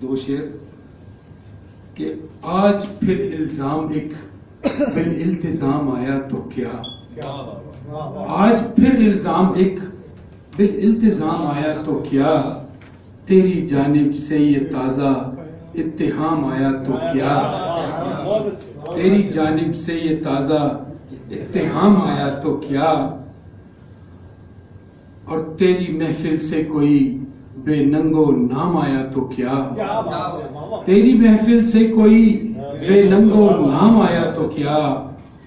दो शेर कि आज फिर इल्जाम एक बिल इल्तिजाम आया तो क्या, आज फिर इल्जाम एक बिल इल्तिजाम आया तो क्या, तेरी जानिब से ये ताज़ा इत्तिहाम आया तो क्या, तेरी जानिब से ये ताज़ा इत्तिहाम आया तो क्या, और तेरी महफिल से कोई बेनंगो नाम आया तो क्या, तेरी महफिल से कोई बेनंगो नाम आया तो क्या,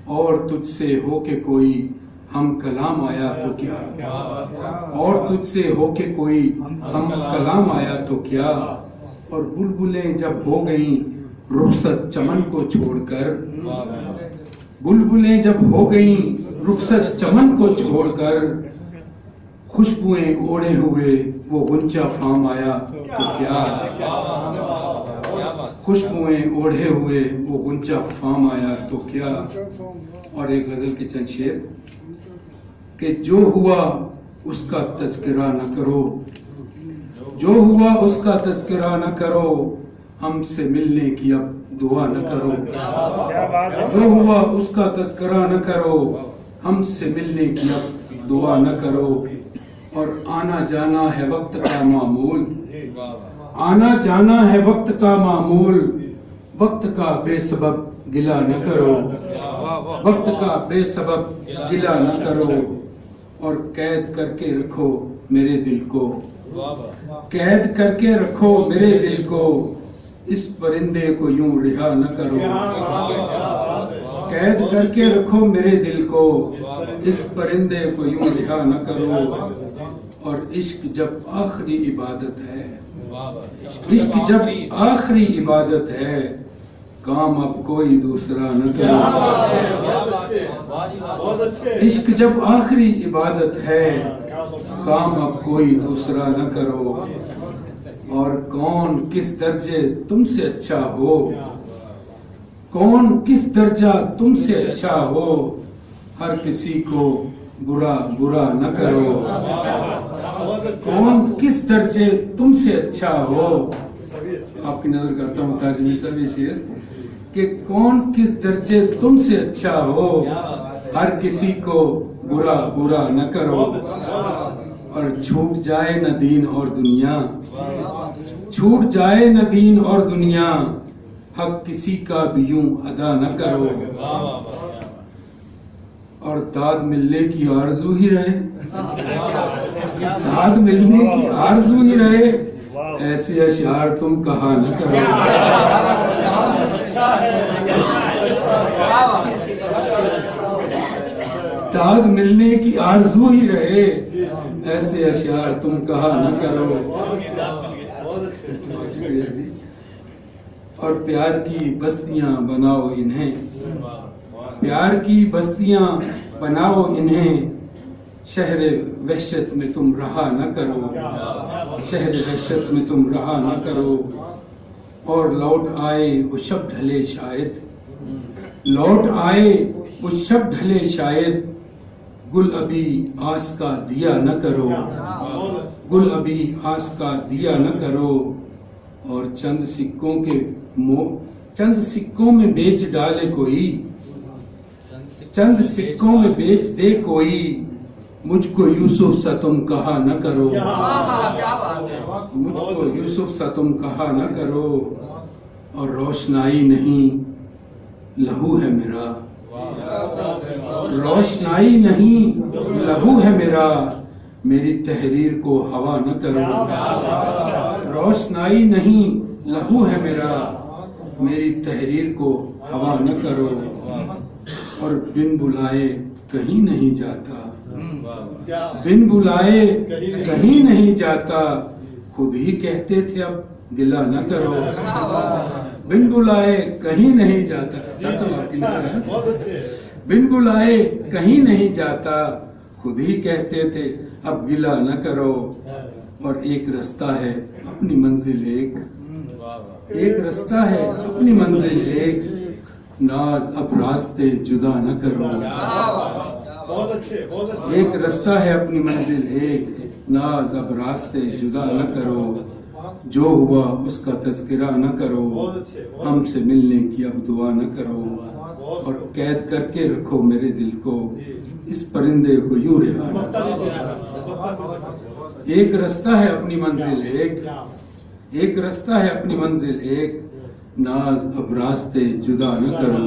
और तुझसे होके कोई हम कलाम आया तो क्या, और तुझसे होके कोई हम कलाम आया तो क्या, और बुलबुलें जब हो गईं रुखसत चमन को छोड़कर, बुलबुलें जब हो गईं रुखसत चमन को छोड़कर, खुशबुएं ओढ़े हुए वो गुंचा फाम आया तो क्या, खुशबुएं ओढ़े हुए वो गुंचा फाम आया तो क्या। और एक गजल के चंद शेर कि जो हुआ उसका तज़किरा न करो, जो हुआ उसका तज़किरा न करो, हमसे मिलने की अब दुआ न करो, जो हुआ उसका तज़किरा न करो, हमसे मिलने की अब दुआ न करो, और आना जाना है वक्त का मामूल, आना जाना है वक्त का मामूल, वक्त का बेसबब गिला न करो, वक्त का बेसबब गिला न करो, और कैद करके रखो मेरे दिल को, कैद करके रखो मेरे दिल को, इस परिंदे को यूं रिहा न करो, कैद करके रखो मेरे दिल को, इस परिंदे को यूं रिहा न करो, और इश्क जब आखिरी इबादत है, इश्क जब आखिरी इबादत है, काम अब कोई दूसरा न करो, इश्क जब आखिरी इबादत है, काम अब कोई दूसरा न करो, और कौन किस दर्जे तुमसे अच्छा हो, कौन किस दर्जा तुमसे अच्छा हो, हर किसी को बुरा बुरा न करो, कौन किस दर्जे तुमसे अच्छा हो, आपकी नजर करता हूँ तर्जुमे सभी शेर कि कौन किस दर्जे तुमसे अच्छा हो, हर किसी को बुरा बुरा न करो, और छूट जाए न दीन और दुनिया, छूट जाए न दीन और दुनिया, हक किसी का भी यूं अदा न करो, और दाद मिलने की आरज़ू ही रहे, दाद मिलने की आरज़ू ही रहे, ऐसे अशआर तुम कहा न करो, दाद मिलने की आरज़ू ही रहे, ऐसे अशआर तुम कहा न करो, और प्यार की बस्तियां बनाओ इन्हें, प्यार की बस्तियां बनाओ इन्हें, शहर वहशत में तुम रहा न करो, शहर वहशत में तुम रहा न करो, और लौट आए वो शब ढले शायद, लौट आए वो शब ढले शायद, गुल अभी आस का दिया न करो, गुल अभी आस का दिया न करो, और चंद सिक्कों में बेच डाले कोई, चंद सिक्कों में बेच दे कोई, मुझको यूसुफ सा तुम कहा न करो, मुझको यूसुफ सा तुम कहा न करो, और रोशनाई नहीं लहू है मेरा, रोशनाई नहीं लहू है मेरा, मेरी तहरीर को हवा न करो, रोशनाई नहीं लहू है मेरा, मेरी तहरीर को हवा न करो, और बिन बुलाए कहीं नहीं जाता, बिन बुलाए कहीं नहीं जाता, खुद ही कहते थे अब गिला न करो, बिन बुलाए कहीं नहीं जाता, बिन बुलाए कहीं नहीं जाता, खुद ही कहते थे अब गिला न करो, और एक रास्ता है अपनी मंजिल एक, एक रास्ता है अपनी मंजिल एक, नाज अब रास्ते जुदा न करो, एक रास्ता है अपनी मंजिल एक, नाज अब रास्ते जुदा न करो, जो हुआ उसका तज़किरा न करो, हमसे मिलने की अब दुआ न करो, और कैद करके रखो मेरे दिल को, इस परिंदे को यूं रिहा न करो। एक रास्ता है अपनी मंजिल एक रास्ता है अपनी मंजिल एक, नाज अब रास्ते जुदा न करो।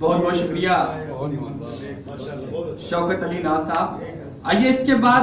बहुत बहुत शुक्रिया शौकत अली नाज साहब। आइए इसके बाद